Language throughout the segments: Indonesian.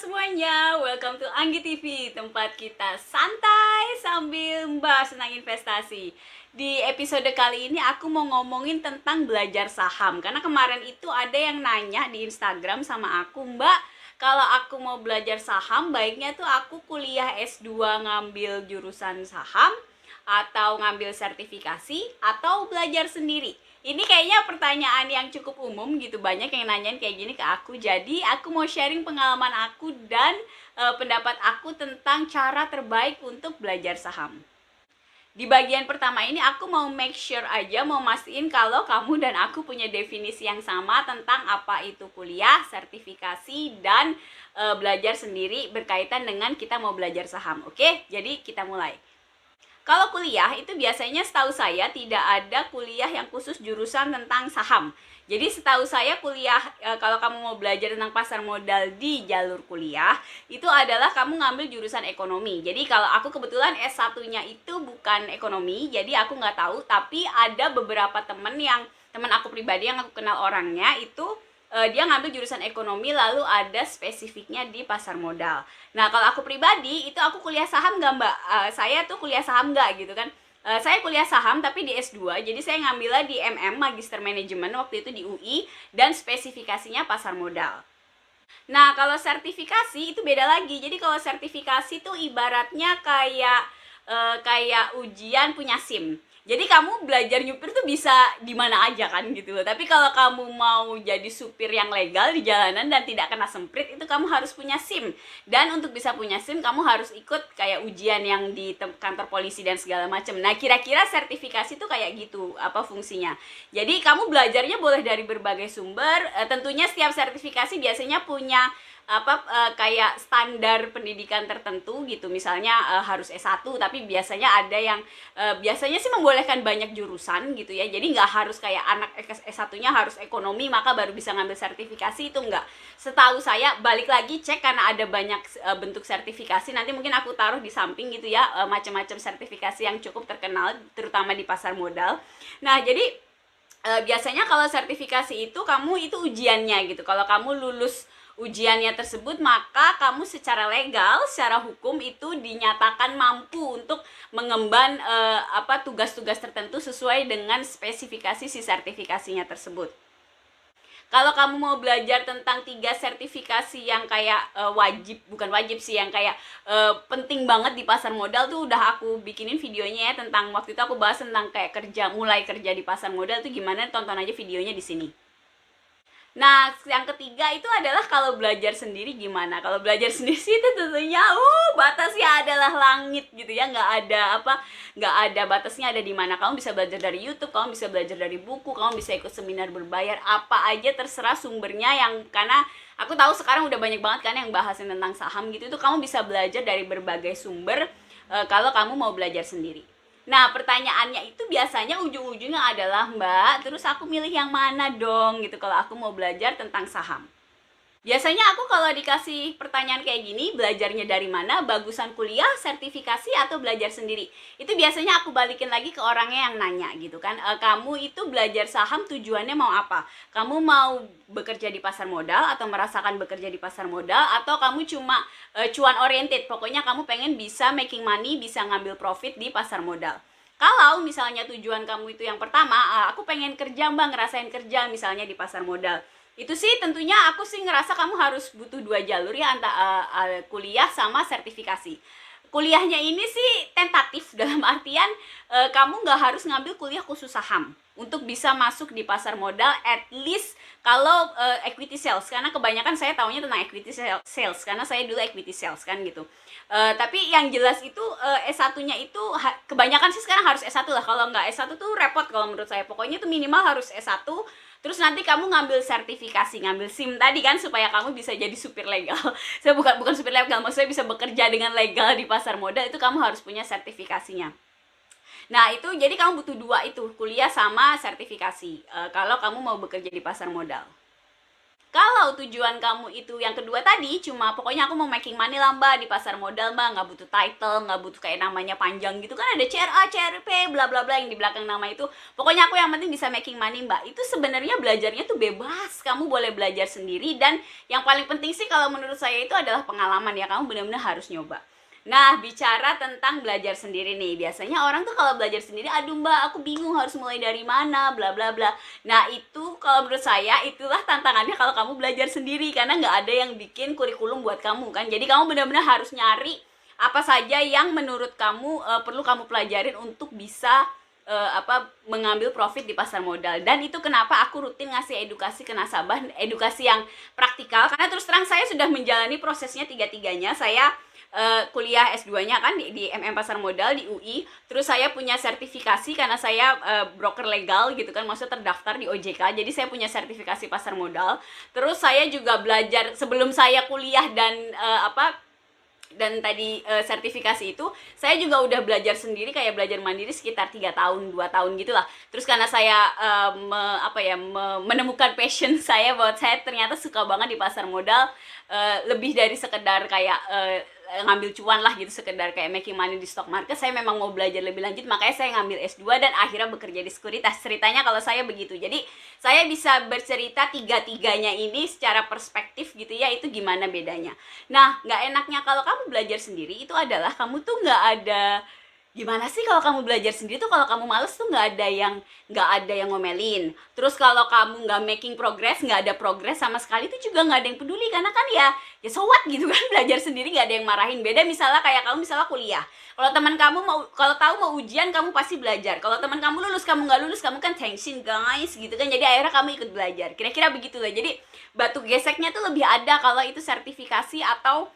semuanya, welcome to Anggi TV, tempat kita santai sambil membahas tentang investasi. Di episode kali ini aku mau ngomongin tentang belajar saham. Karena kemarin itu ada yang nanya di Instagram sama aku, Mbak, kalau aku mau belajar saham, baiknya tuh aku kuliah S2 ngambil jurusan saham, atau ngambil sertifikasi, atau belajar sendiri. Ini kayaknya pertanyaan yang cukup umum gitu, banyak yang nanyain kayak gini ke aku. Jadi aku mau sharing pengalaman aku dan pendapat aku tentang cara terbaik untuk belajar saham. Di bagian pertama ini aku mau make sure aja, mau mastiin kalau kamu dan aku punya definisi yang sama tentang apa itu kuliah, sertifikasi, dan belajar sendiri berkaitan dengan kita mau belajar saham. Oke, jadi kita mulai. Kalau kuliah itu biasanya setahu saya tidak ada kuliah yang khusus jurusan tentang saham. Jadi setahu saya kuliah kalau kamu mau belajar tentang pasar modal di jalur kuliah itu adalah kamu ngambil jurusan ekonomi. Jadi kalau aku kebetulan S1-nya itu bukan ekonomi, jadi aku nggak tahu. Tapi ada beberapa teman aku pribadi yang aku kenal orangnya itu dia ngambil jurusan ekonomi lalu ada spesifiknya di pasar modal. Nah kalau aku pribadi itu aku kuliah saham nggak mbak? Saya tuh kuliah saham nggak gitu kan? Saya kuliah saham tapi di S2, jadi saya ngambilnya di Magister Manajemen waktu itu di UI dan spesifikasinya pasar modal. Nah kalau sertifikasi itu beda lagi. Jadi kalau sertifikasi tuh ibaratnya kayak ujian punya SIM. Jadi kamu belajar nyupir tuh bisa di mana aja kan gitu loh. Tapi kalau kamu mau jadi supir yang legal di jalanan dan tidak kena semprit, itu kamu harus punya SIM. Dan untuk bisa punya SIM, kamu harus ikut kayak ujian yang di kantor polisi dan segala macam. Nah, kira-kira sertifikasi tuh kayak gitu, apa fungsinya. Jadi kamu belajarnya boleh dari berbagai sumber. Tentunya setiap sertifikasi biasanya punya kayak standar pendidikan tertentu gitu, misalnya harus S1, tapi biasanya ada yang biasanya sih membolehkan banyak jurusan gitu ya, jadi nggak harus kayak anak S1-nya harus ekonomi maka baru bisa ngambil sertifikasi, itu nggak. Setahu saya, balik lagi cek karena ada banyak bentuk sertifikasi, nanti mungkin aku taruh di samping gitu ya, macam-macam sertifikasi yang cukup terkenal terutama di pasar modal. Nah jadi biasanya kalau sertifikasi itu kamu itu ujiannya gitu. Kalau kamu lulus ujiannya tersebut, maka kamu secara legal, secara hukum itu dinyatakan mampu untuk mengemban tugas-tugas tertentu sesuai dengan spesifikasi si sertifikasinya tersebut. Kalau kamu mau belajar tentang 3 sertifikasi yang kayak bukan wajib sih, yang kayak penting banget di pasar modal tuh udah aku bikinin videonya ya, tentang waktu itu aku bahas tentang kayak mulai kerja di pasar modal tuh gimana, tonton aja videonya di sini. Nah, yang ketiga itu adalah kalau belajar sendiri gimana? Kalau belajar sendiri sih itu tentunya batasnya adalah langit gitu ya, nggak ada batasnya ada di mana. Kamu bisa belajar dari YouTube, kamu bisa belajar dari buku, kamu bisa ikut seminar berbayar, apa aja terserah sumbernya, yang karena aku tahu sekarang udah banyak banget kan yang bahasin tentang saham gitu, itu kamu bisa belajar dari berbagai sumber kalau kamu mau belajar sendiri. Nah pertanyaannya itu biasanya ujung-ujungnya adalah, Mbak, terus aku milih yang mana dong gitu kalau aku mau belajar tentang saham. Biasanya aku kalau dikasih pertanyaan kayak gini, belajarnya dari mana, bagusan kuliah, sertifikasi, atau belajar sendiri? Itu biasanya aku balikin lagi ke orangnya yang nanya gitu kan. Kamu itu belajar saham tujuannya mau apa? Kamu mau bekerja di pasar modal atau merasakan bekerja di pasar modal, atau kamu cuma cuan oriented, pokoknya kamu pengen bisa making money, bisa ngambil profit di pasar modal. Kalau misalnya tujuan kamu itu yang pertama, aku pengen kerja mbak, ngerasain kerja misalnya di pasar modal, itu sih tentunya aku sih ngerasa kamu harus butuh 2 jalur ya, antara kuliah sama sertifikasi. Kuliahnya ini sih tentatif dalam artian kamu nggak harus ngambil kuliah khusus saham untuk bisa masuk di pasar modal, at least kalau equity sales, karena kebanyakan saya taunya tentang equity sales karena saya dulu equity sales kan gitu. Tapi yang jelas itu S1-nya itu kebanyakan sih sekarang harus S1 lah. Kalau nggak S1 tuh repot kalau menurut saya. Pokoknya tuh minimal harus S1. Terus nanti kamu ngambil sertifikasi, ngambil SIM tadi kan, supaya kamu bisa jadi supir legal. Saya bukan supir legal, maksudnya bisa bekerja dengan legal di pasar modal, itu kamu harus punya sertifikasinya. Nah itu jadi kamu butuh 2 itu, kuliah sama sertifikasi, kalau kamu mau bekerja di pasar modal. Kalau tujuan kamu itu yang kedua tadi, cuma pokoknya aku mau making money lah mbak di pasar modal mbak, nggak butuh title, nggak butuh kayak namanya panjang gitu kan, ada CRA, CRP, bla bla bla yang di belakang nama itu. Pokoknya aku yang penting bisa making money mbak. Itu sebenarnya belajarnya tuh bebas, kamu boleh belajar sendiri, dan yang paling penting sih kalau menurut saya itu adalah pengalaman ya, kamu benar-benar harus nyoba. Nah, bicara tentang belajar sendiri nih, biasanya orang tuh kalau belajar sendiri, aduh mbak, aku bingung harus mulai dari mana, bla bla bla. Nah, itu kalau menurut saya, itulah tantangannya kalau kamu belajar sendiri, karena nggak ada yang bikin kurikulum buat kamu kan. Jadi kamu benar-benar harus nyari apa saja yang menurut kamu perlu kamu pelajarin untuk bisa mengambil profit di pasar modal. Dan itu kenapa aku rutin ngasih edukasi ke nasabah, edukasi yang praktikal, karena terus terang saya sudah menjalani prosesnya tiga-tiganya. Saya kuliah S2-nya kan di MM Pasar Modal di UI. Terus saya punya sertifikasi karena saya broker legal gitu kan, maksudnya terdaftar di OJK. Jadi saya punya sertifikasi pasar modal. Terus saya juga belajar sebelum saya kuliah dan tadi sertifikasi itu, saya juga udah belajar sendiri, kayak belajar mandiri sekitar 3 tahun, 2 tahun gitu lah. Terus karena saya menemukan passion saya bahwa saya ternyata suka banget di pasar modal, lebih dari sekedar kayak ngambil cuan lah gitu, sekedar kayak making money di stock market. Saya memang mau belajar lebih lanjut, makanya saya ngambil S2 dan akhirnya bekerja di sekuritas. Ceritanya kalau saya begitu. Jadi saya bisa bercerita tiga-tiganya ini secara perspektif gitu ya, itu gimana bedanya. Nah, nggak enaknya kalau kamu belajar sendiri itu adalah kamu tuh nggak ada, gimana sih kalau kamu belajar sendiri tuh, kalau kamu males tuh nggak ada yang ngomelin. Terus kalau kamu nggak making progress, nggak ada progress sama sekali, itu juga nggak ada yang peduli, karena kan ya so what gitu kan. Belajar sendiri nggak ada yang marahin. Beda misalnya kayak kamu misalnya kuliah, kalau teman kamu kalau tahu mau ujian, kamu pasti belajar. Kalau teman kamu lulus, kamu nggak lulus, kamu kan tension guys gitu kan. Jadi akhirnya kamu ikut belajar, kira-kira begitulah. Jadi batu geseknya tuh lebih ada kalau itu sertifikasi atau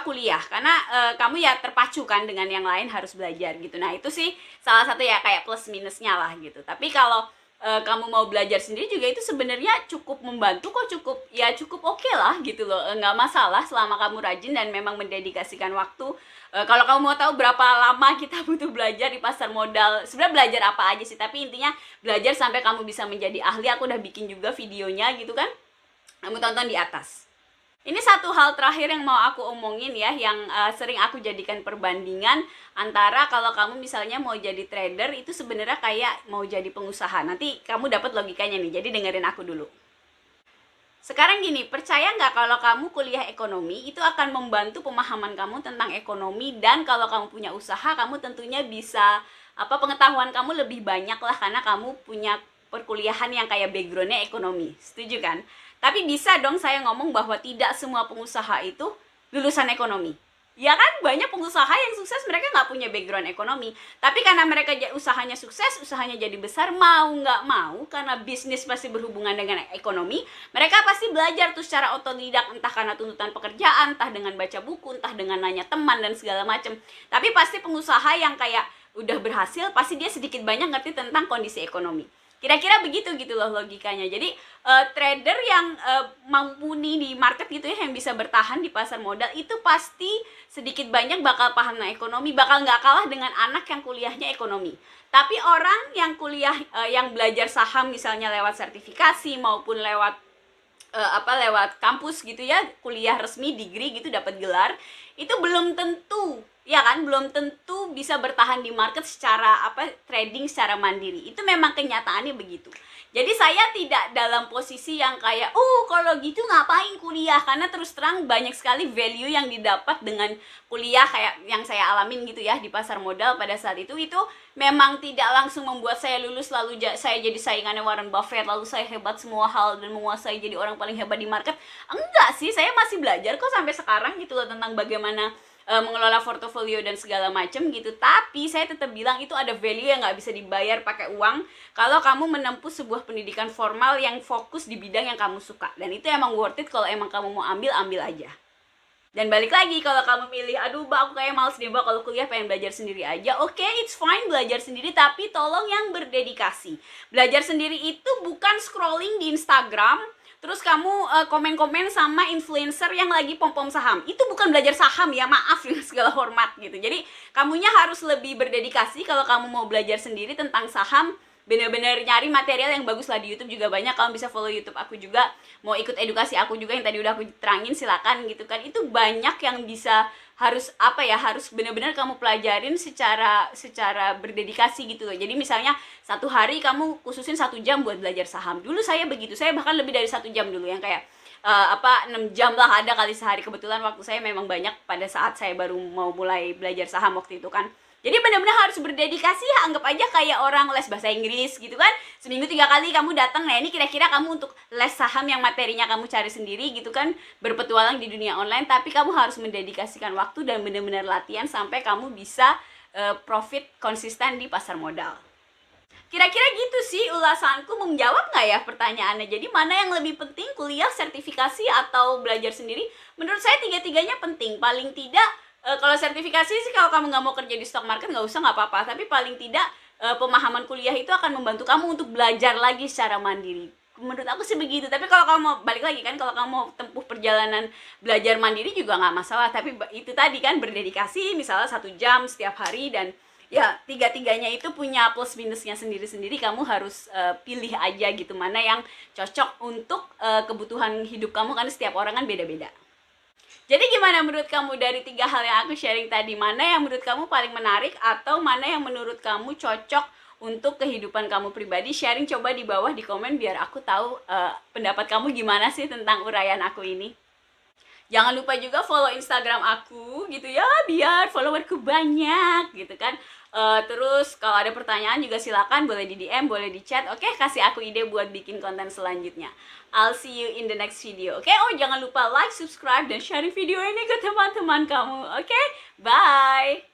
kuliah, karena kamu ya terpacu kan dengan yang lain harus belajar gitu. Nah, itu sih salah satu ya kayak plus minusnya lah gitu. Tapi kalau kamu mau belajar sendiri juga, itu sebenarnya cukup membantu kok, cukup oke lah gitu loh. Nggak masalah selama kamu rajin dan memang mendedikasikan waktu. Kalau kamu mau tahu berapa lama kita butuh belajar di pasar modal, sebenarnya belajar apa aja sih, tapi intinya belajar sampai kamu bisa menjadi ahli. Aku udah bikin juga videonya gitu kan, kamu tonton di atas. Ini satu hal terakhir yang mau aku omongin ya, yang sering aku jadikan perbandingan antara kalau kamu misalnya mau jadi trader, itu sebenarnya kayak mau jadi pengusaha. Nanti kamu dapat logikanya nih, jadi dengerin aku dulu. Sekarang gini, percaya nggak kalau kamu kuliah ekonomi, itu akan membantu pemahaman kamu tentang ekonomi, dan kalau kamu punya usaha, kamu tentunya bisa, pengetahuan kamu lebih banyak lah, karena kamu punya perkuliahan yang kayak backgroundnya ekonomi. Setuju kan? Tapi bisa dong saya ngomong bahwa tidak semua pengusaha itu lulusan ekonomi. Ya kan, banyak pengusaha yang sukses mereka nggak punya background ekonomi. Tapi karena mereka usahanya sukses, usahanya jadi besar, mau nggak mau, karena bisnis pasti berhubungan dengan ekonomi, mereka pasti belajar tuh secara otodidak, entah karena tuntutan pekerjaan, entah dengan baca buku, entah dengan nanya teman dan segala macam. Tapi pasti pengusaha yang kayak udah berhasil, pasti dia sedikit banyak ngerti tentang kondisi ekonomi. Kira-kira begitu gitu loh logikanya. Jadi trader yang mumpuni di market gitu ya, yang bisa bertahan di pasar modal, itu pasti sedikit banyak bakal paham tentang ekonomi, bakal nggak kalah dengan anak yang kuliahnya ekonomi. Tapi orang yang kuliah, yang belajar saham misalnya lewat sertifikasi maupun lewat lewat kampus gitu ya, kuliah resmi, degree gitu, dapat gelar, itu belum tentu, ya kan, belum tentu bisa bertahan di market secara trading secara mandiri. Itu memang kenyataannya begitu. Jadi saya tidak dalam posisi yang kayak kalau gitu ngapain kuliah, karena terus terang banyak sekali value yang didapat dengan kuliah kayak yang saya alamin gitu ya di pasar modal pada saat itu memang tidak langsung membuat saya lulus lalu saya jadi saingannya Warren Buffett, lalu saya hebat semua hal dan menguasai jadi orang paling hebat di market. Enggak sih, saya masih belajar kok sampai sekarang gitu loh tentang bagaimana mengelola portofolio dan segala macam gitu. Tapi saya tetap bilang itu ada value yang nggak bisa dibayar pakai uang kalau kamu menempuh sebuah pendidikan formal yang fokus di bidang yang kamu suka. Dan itu emang worth it. Kalau emang kamu mau ambil aja. Dan balik lagi, kalau kamu milih, aduh mbak aku kayak males deh mbak kalau kuliah pengen belajar sendiri aja, oke, it's fine belajar sendiri, tapi tolong yang berdedikasi. Belajar sendiri itu bukan scrolling di Instagram terus kamu komen-komen sama influencer yang lagi pom-pom saham. Itu bukan belajar saham ya, maaf dengan segala hormat gitu. Jadi kamunya harus lebih berdedikasi kalau kamu mau belajar sendiri tentang saham. bener-bener nyari material yang bagus lah. Di YouTube juga banyak, kamu bisa follow YouTube aku juga. Mau ikut edukasi aku juga yang tadi udah aku terangin, silakan gitu kan. Itu banyak yang bisa, harus harus benar-benar kamu pelajarin secara berdedikasi gitu loh. Jadi misalnya satu hari kamu khususin 1 jam buat belajar saham. Dulu saya begitu, saya bahkan lebih dari 1 jam dulu, yang kayak 6 jam lah ada kali sehari. Kebetulan waktu saya memang banyak pada saat saya baru mau mulai belajar saham waktu itu kan. Jadi benar-benar harus berdedikasi ya, anggap aja kayak orang les bahasa Inggris gitu kan. Seminggu 3 kali kamu datang, nah ini kira-kira kamu untuk les saham yang materinya kamu cari sendiri gitu kan, berpetualang di dunia online, tapi kamu harus mendedikasikan waktu dan benar-benar latihan sampai kamu bisa profit konsisten di pasar modal. Kira-kira gitu sih ulasanku. Menjawab nggak ya pertanyaannya? Jadi mana yang lebih penting, kuliah, sertifikasi, atau belajar sendiri? Menurut saya tiga-tiganya penting. Paling tidak kalau sertifikasi sih, kalau kamu nggak mau kerja di stock market nggak usah, nggak apa-apa. Tapi paling tidak pemahaman kuliah itu akan membantu kamu untuk belajar lagi secara mandiri. Menurut aku sih begitu. Tapi kalau kamu mau balik lagi kan, kalau kamu mau tempuh perjalanan belajar mandiri juga nggak masalah. Tapi itu tadi kan, berdedikasi misalnya 1 jam setiap hari, dan ya tiga-tiganya itu punya plus minusnya sendiri-sendiri. Kamu harus pilih aja gitu mana yang cocok untuk kebutuhan hidup kamu, kan setiap orang kan beda-beda. Jadi gimana menurut kamu dari 3 hal yang aku sharing tadi? Mana yang menurut kamu paling menarik, atau mana yang menurut kamu cocok untuk kehidupan kamu pribadi? Sharing coba di bawah di komen biar aku tahu pendapat kamu gimana sih tentang uraian aku ini. Jangan lupa juga follow Instagram aku gitu ya, biar followerku banyak gitu kan. Terus kalau ada pertanyaan juga silakan, boleh di DM, boleh di chat. Oke, kasih aku ide buat bikin konten selanjutnya. I'll see you in the next video. Oke, oh jangan lupa like, subscribe, dan share video ini ke teman-teman kamu. Oke, bye.